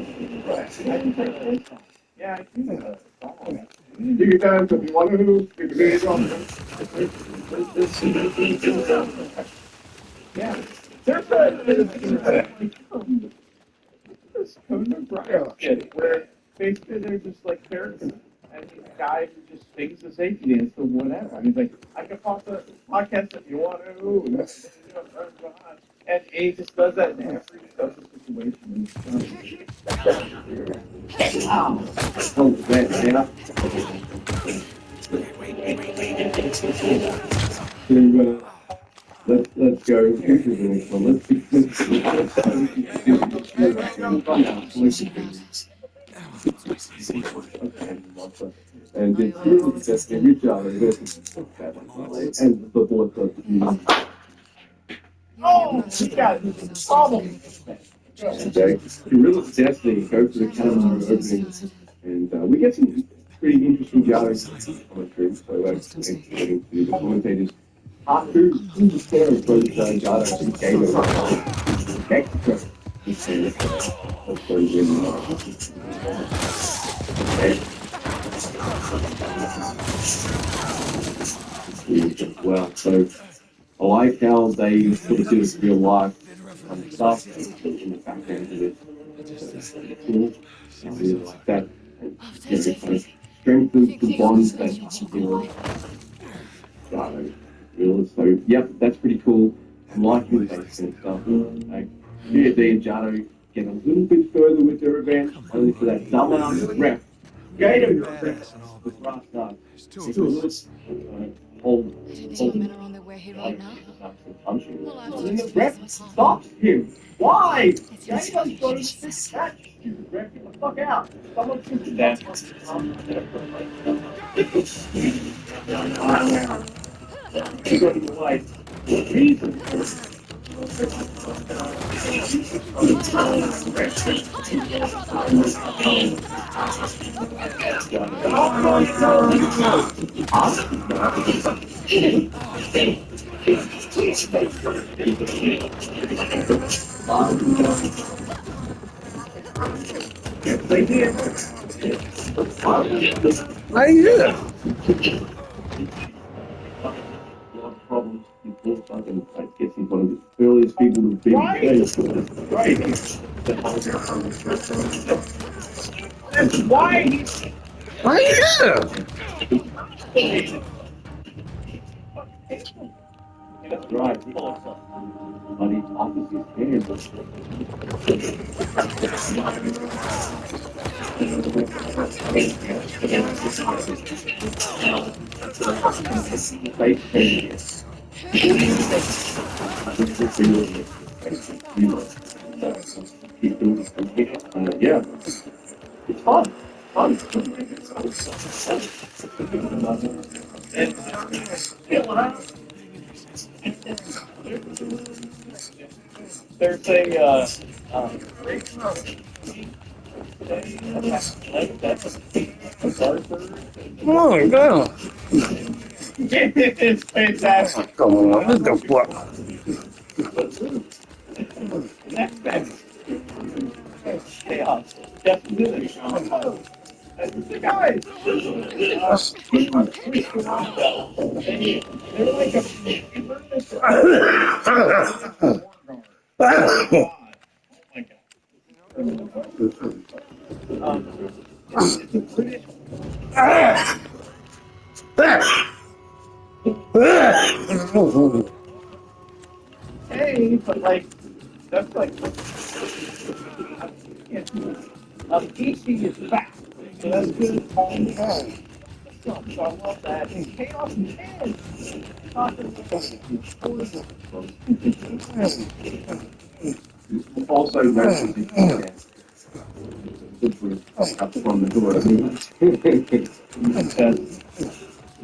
C: do the song.
B: you can dance if you want to. You can dance on.
C: Yeah, there's this Conan O'Brien skit where basically they're just like parrots and he's a guy who just sings the safety dance to whatever. And he's like, I can pause the podcast if you want to. And he just does that in every social situation.
B: Oh, that, yeah. let's go. This is the next one. And it's really just a rich out of this and the board of
C: Oh, she got pummeled.
B: okay. You really definitely go for the camera opening, and we get some pretty interesting dialogue commentary. So that's getting to the commentators. Part two, the story of both dialogue and game okay. That's very good. Well, so I like how they sort of did real life stuff in the background of it. Cool. I really like that. And it kind of strengthens the bonds that really. So, yep, that's pretty cool. I'm liking that kind of stuff. Like, D and Jado get a little bit further with their revenge, only for that dumbass rep. Gator rep with Rasta.
D: There's two of us.
B: Hold.
E: Don't think our men are on their way here right now. Well, I have to
B: The
E: explain
B: rep
E: some time.
B: stops him. Why?
E: It's
B: Gator's
E: really
B: going to
E: Jesus.
B: that stupid rep. Get the fuck out. Someone shoot that. Like, reason. They did.
A: I hear.
B: A lot of problems before fucking, I guess he's one of the earliest people to be raised. Right. That's why he's
A: I hear.
B: that's right. But he offers his hand. Face yeah, it's fun. Fun. There's
A: Oh, God.
B: it's fantastic.
A: Come on, what the fuck?
B: That's chaos. Definitely. That's the guys. They're like it's a British hey, but like that's like DC is back. So that's good. So I love that. And chaos and also mentions up from the door.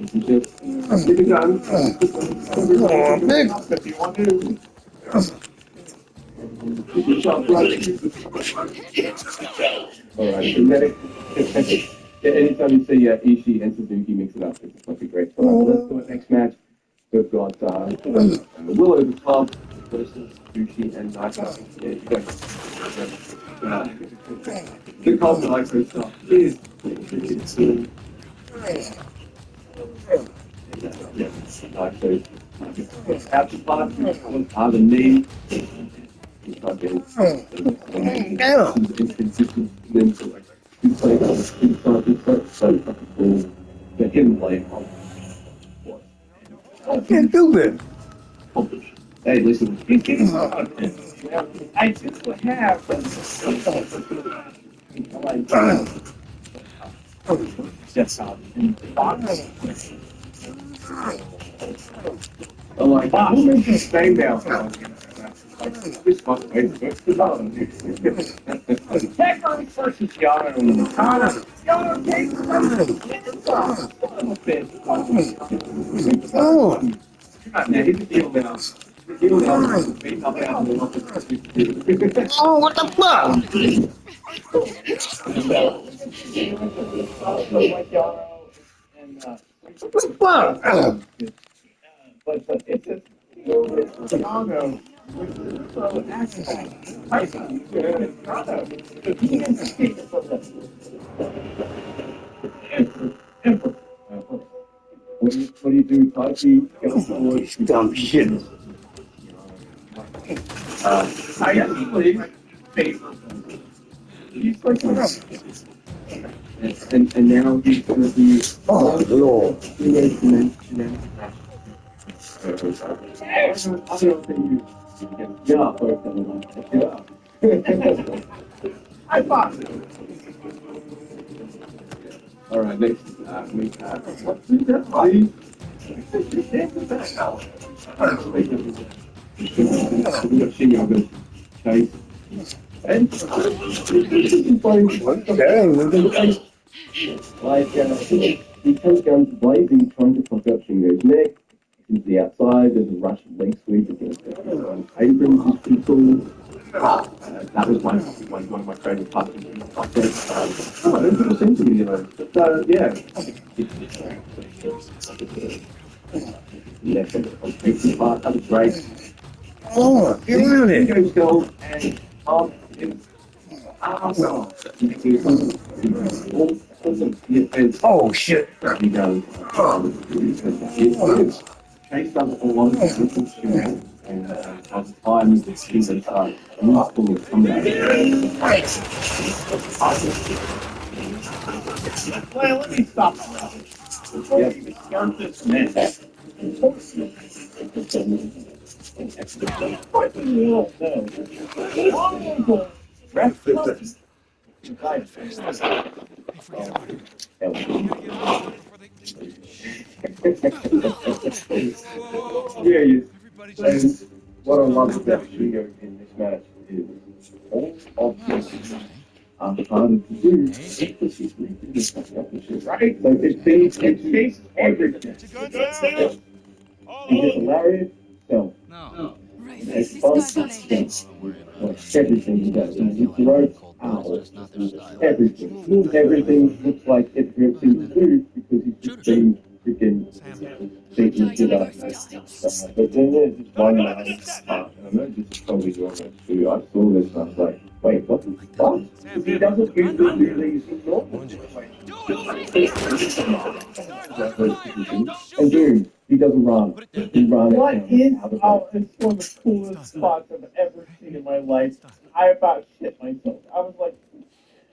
B: Keep it done.
A: Oh, big.
B: If you want to. Keep yourself right. All right. Yeah, anytime you see Ishii and Suzuki mix it up, it's going to be great. So let's do it next match. We've got Willow the Club versus Sushi and Naika. Yeah, you go. The Club Naika stuff is out the bottom, are the knee. The hidden play.
A: I can't do this.
B: Hey, listen. I just have like that's how I'm like, who makes you stay down for like, this fucking way to Pepper versus Yano. Yano takes yeah, he's a deal now. The deal now is beating up out of the
A: Oh, what the fuck?
B: like Yano and
A: What the fuck?
B: but it's just Yano with so accent. I see Yano. He is capable from the emperor. What do you do? Tachi goes towards
A: Dumb shit.
B: I actually favor he's like and now he's gonna be
A: Oh, Lord.
B: Yeah, yeah. I thought. All right, next we have what's that body? Chase and
A: Okay.
B: like he comes down to blazing, trying to fuck up Shingo's neck. Into the outside, there's a Russian leg sweep against Abrams is pretty cool. That was one of my favorite parts of the podcast. I don't think it seems to be, but yeah. Yeah, the part, that was great.
A: Oh, get around it.
B: Shingo's gold and it's awesome.
A: Oh, shit.
B: He goes, Chase does a lot of different shit, and at the time, he's a useful comeback. Well, let me stop. Before you even start this mess, what do you all know? Rest
D: Come on, fast. Hey, forget about it. We gotta get out of here before they... Shh. Whoa, whoa, whoa, whoa, whoa.
B: Yeah, you.
D: Everybody
B: And
D: just
B: what I
D: calm
B: love
D: down.
B: about Shingo in this match is all of
E: Well, that's
B: this
E: interesting.
B: harder to do.
E: Hey,
B: Right? Like it takes everything.
C: Put your guns down. All
B: You get the
C: of them.
B: lariat, so
E: no.
B: it
E: Rafe,
B: takes
E: this
B: fun,
E: guy's on
B: so
E: edge.
F: Oh, don't worry about
B: like
F: him.
B: everything he
F: These guys
B: does.
F: don't
B: He
F: kill anyone in
B: throws
F: cold blood. It's
B: out
F: just not their style.
B: everything.
C: Move the
B: Everything
C: fuck.
B: looks like it hurts
F: All right,
B: him to
F: then.
B: do because he's just
F: Shoot her.
B: been freaking
C: Sam,
E: I
B: beaten
E: died, you
B: shit up.
E: both died.
B: But then there's this one
C: don't
B: line,
C: miss that.
B: and I know this is probably your match too. I saw this and I was like, wait, what the
F: Like this.
B: fuck?
C: Sam,
B: He doesn't
C: run
B: usually
C: under.
B: do these in
F: I
B: normal
F: warned you.
C: Do it. Start under fire. Don't
B: and
C: shoot.
B: dude, he doesn't run.
F: Put it down.
B: He runs. What is
C: It's one of the
D: It's
C: coolest
D: done.
C: spots I've ever seen in my life.
D: It's done.
C: I about shit myself. I was like,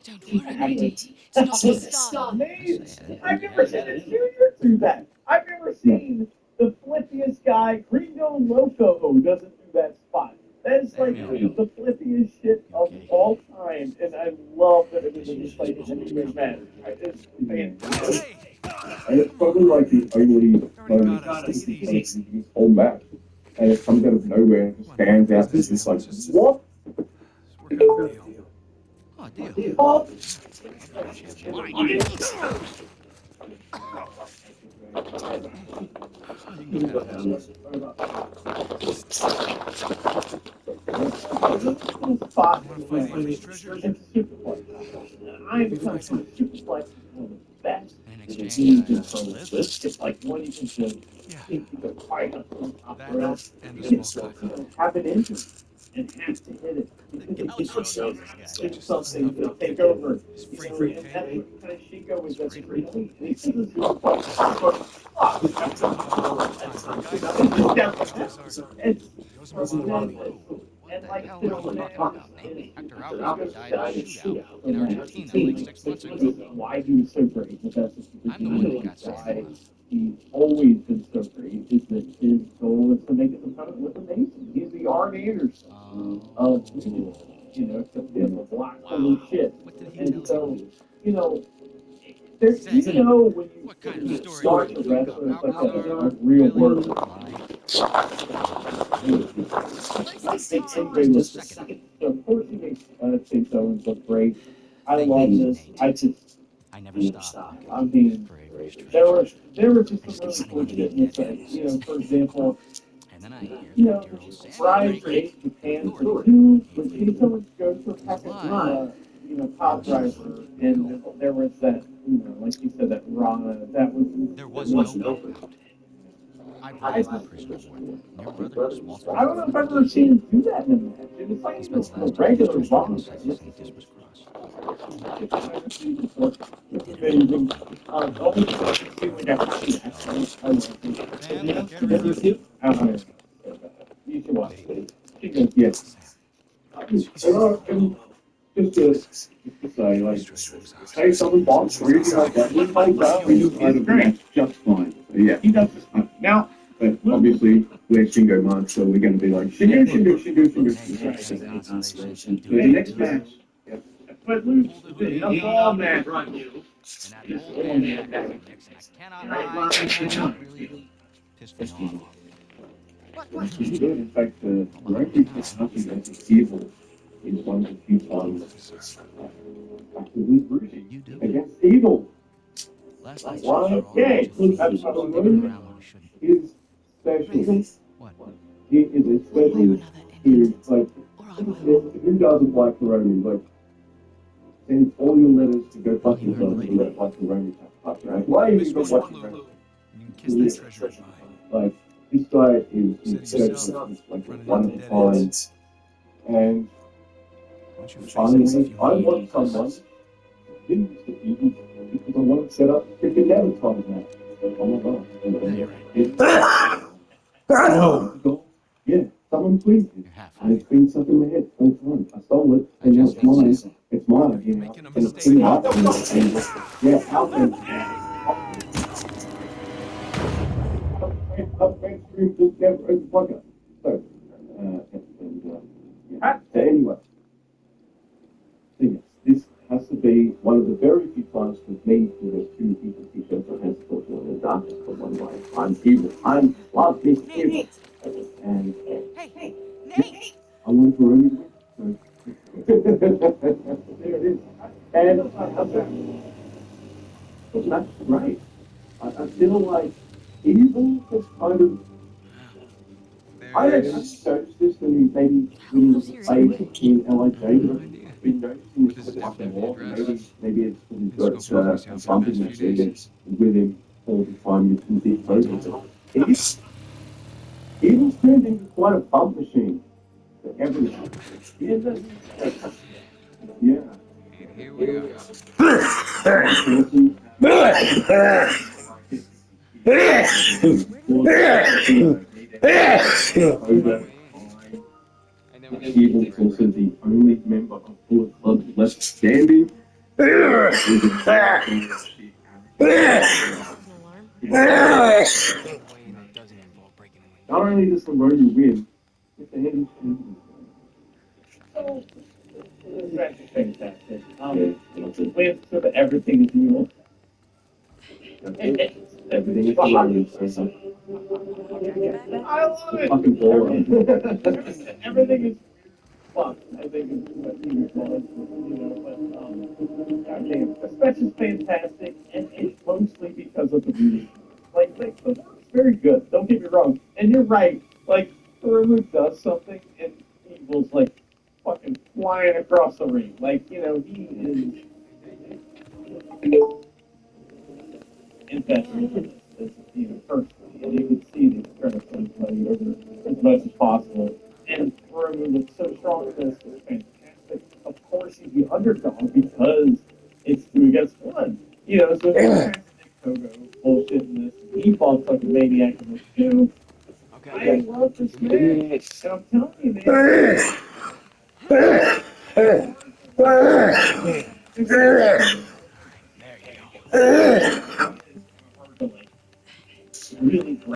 E: Don't worry, lady. It's not the style.
F: Nice
C: amazing.
F: added.
C: I've
F: You
C: never
F: added
C: seen
F: that
C: a
F: in.
C: junior do that. I've never seen the flippiest guy, Gringo Loco, doesn't do that spot. That is
F: Sam,
C: like
F: you
C: the flippiest shit
F: you
C: of
F: okay?
C: all time, and I love that it was
F: Guess
C: in
F: you
C: this
F: should
C: like
F: just
C: in
F: hold
C: this
F: cover.
C: match. It's fantastic.
B: And it's probably like the only
D: Already
B: moment
D: got us. Take it
B: in
D: easy.
B: this whole match. And it comes out of nowhere and just
D: Come on, mind
B: stands
D: your
B: out. It's
D: business,
B: just
D: Sam.
B: like,
D: Let's
B: what?
D: work out a deal.
F: Oh, deal.
B: Oh,
F: I got a chance here. Oh, you can go pat him now.
C: Spot
D: You want to fight Avery's treasure?
C: it's super fun.
D: Let
C: I'm
D: me
C: telling
D: fight
C: you,
D: him.
C: Superflex is one of the best.
F: And in
C: It's
F: exchange,
C: easy
F: I
C: to
F: live.
C: It's like one you can just
D: Yeah,
C: you can fight up on top
D: that
C: of it.
D: and the
C: You
D: small cut.
C: can have an engine and have to hit it.
F: The gauge
C: It's
F: knows this guy.
C: it's
D: Just
C: something
D: enough to
C: to take
D: get
C: over.
D: his
C: You
D: freight
C: know,
D: rate
C: and
D: paid.
C: that's what kind of Shingo was
F: His
C: at the
F: freight rate.
C: beginning. This is
D: Fine. The guy who owns the Cowboys are
C: it's
D: he owes him a lot of money.
F: What
C: and
F: the
C: like
F: hell
C: you
F: are
C: know,
F: you talking about, man? Hector Alvarez died in a shootout in Argentina like 6 months ago.
C: why he was so great. But that's just
F: I'm the one that got Sam
C: why
F: alive.
C: he's always been so great. Is that his goal is to make it some kind of with amazing. He's the Arn Anderson of
F: Oh.
C: except he has a lot
F: Wow.
C: of shit.
F: What did he
C: And
F: tell you?
C: so, you know, there
F: Say.
C: you know when you
F: What kind of story are you making up, Alcazar? Really? Lie.
E: Wasting time.
F: Just a second.
G: Of course he makes Tim Owens look great. I
F: They
G: love
F: hate
G: this.
F: Nate. I never stop looking
G: I mean,
F: for Avery's
G: there
F: treasure.
G: were there were just
F: I
G: some
F: just keep
G: really
F: running
G: cool
F: into
G: shit
F: these
G: in this
F: dead
G: thing.
F: ends.
G: For example,
F: And then I hear that dear old Sammy
G: Brian
F: Drake
G: Drake,
F: and
G: Japan,
F: Authority,
G: two, when
F: Avery,
G: Tim Owens goes to a
F: was
G: packet,
F: alive.
G: Pop
F: And so
G: driver,
F: here we
G: and
F: go.
G: there was that, like you said, that Rana, that
F: There
G: was
F: was no way out. I brought my prisoner with me. And your brother just waltzed
G: I
F: right
G: don't know
F: through
G: if
F: the
G: I've ever
F: key.
G: seen him do that in a match. It's like
F: He spent the
G: a
F: last 2 days
G: regular
F: drinking on
G: bomb.
F: St. Dismas Cross. Dinner didn't go well.
G: Always seemed like a happy
F: Oh,
G: accident.
F: Sam, get a review?
G: You should watch
F: Maybe.
G: it. She goes, yes.
F: Sam,
G: Just,
F: Jesus.
G: to say,
D: This
G: like,
D: treasure was ours.
G: hey, someone bought
D: It's
G: really hard that we find out we do kind of match just fine. So, yeah, he does this fine. Now, but obviously, we're Shingo Man, so we're going to be like,
F: Hey, consolation.
G: So
F: Do
G: the
F: do
G: next
F: do.
G: match, but Luke,
F: Pulled a
G: a
F: Houdini.
G: ball match.
F: And that old man had me phoenix, and I cannot lie, that really pissed me off. But
G: It's good. In fact,
F: I'm
G: the
F: behind
G: referee
F: you
G: puts
F: now.
G: nothing as evil is one of the few times actively rooting
F: You do?
G: against evil.
F: Last night's shows
G: Why?
F: were all a bunch
G: Okay,
F: of
G: that's
F: thieves
G: how
F: sticking around when we shouldn't.
G: is special.
E: Rafe,
F: What?
G: He is a
E: one way or
G: special
E: another, end
G: series.
E: it.
G: Like,
E: Or I will.
G: who doesn't like Corona? Like, send all your letters to go
F: Well,
G: fuck
F: you heard the
G: yourself if
F: lady.
G: you don't like Corona. Fuck, right? Why
D: You
G: have you
D: miss
G: got
D: one
G: watch
D: clue,
G: Corona?
D: and you can kiss that treasure goodbye.
G: Like, this guy
D: You
G: is
D: said it yourself,
G: special. He's like
D: running
G: one
D: into
G: of a
D: dead
G: kind.
D: ends.
G: And
D: Once you face this, if
G: finally,
D: you
G: I
D: need
G: want someone didn't use the evil because I want to set up freaking Avatar now. Oh my god.
D: No, you're right.
G: Yeah, someone tweeted it.
F: You're halfway.
G: And it's been stuck in my head all the time. I stole it,
F: I
G: and now
F: just
G: it's
F: need
G: mine.
F: Sam.
G: It's mine.
D: You're making a
G: And it's
D: mistake.
G: clean up. Yeah, how can upstream just never open plug up. So, yeah. So anyway, so yes, this has to be one of the very few times with me who has two people t-shirts on has thought one is dark, but one way. I'm evil. I'm love this evil. And
E: Hey, Nate!
G: I want to ruin it. So there it is. And that's great. I feel like evil has kind of
D: There
G: I
D: it
G: don't
D: is.
G: noticed this maybe
E: Who
G: when he
E: lives
G: was a
E: here
G: baby
E: anyway?
G: in LIJ.
D: I have no idea.
G: I've been noticing
D: But
G: this
D: this is
G: a lot
D: definitely the
G: more.
D: address.
G: Maybe it's because
D: Been scoping the
G: he's
D: place
G: got
D: out
G: a
D: for the
G: bumping
D: past few days.
G: machine with him all the time with these
D: Nate's
G: photos.
D: home.
G: Evil's turned into quite a bump machine for everything. Yeah, yeah.
D: And here we are.
E: Where did they put him?
D: On my way in. I never sleep
G: Evil's
D: forever.
G: also the only member of Bullet Club left standing.
E: That was an alarm.
D: In a way that doesn't involve breaking a window.
G: Not only does Simone win, it's a heavy so that's fantastic. With sort of everything is new. Everything is new.
E: Jack's back?
G: I love it. Fucking baller. Everything is fun. I think it's what you but I think the special is fantastic, and it's mostly because of the music. Like the work's very good. Don't get me wrong. And you're right. Like Haru does something, and Evil's like fucking flying across the ring. Like he is invested in this, personally, and you can see that he's trying to put his money over as much as possible. And Haru looks so strong in this. It's fantastic. Of course, he's the underdog because it's 2 against 1. So it's fantastic. Togo bullshit in this. He falls like a maniac in this too. I
D: Okay.
G: love this match. And I'm telling you, man.
D: Alright, there you go.
G: Really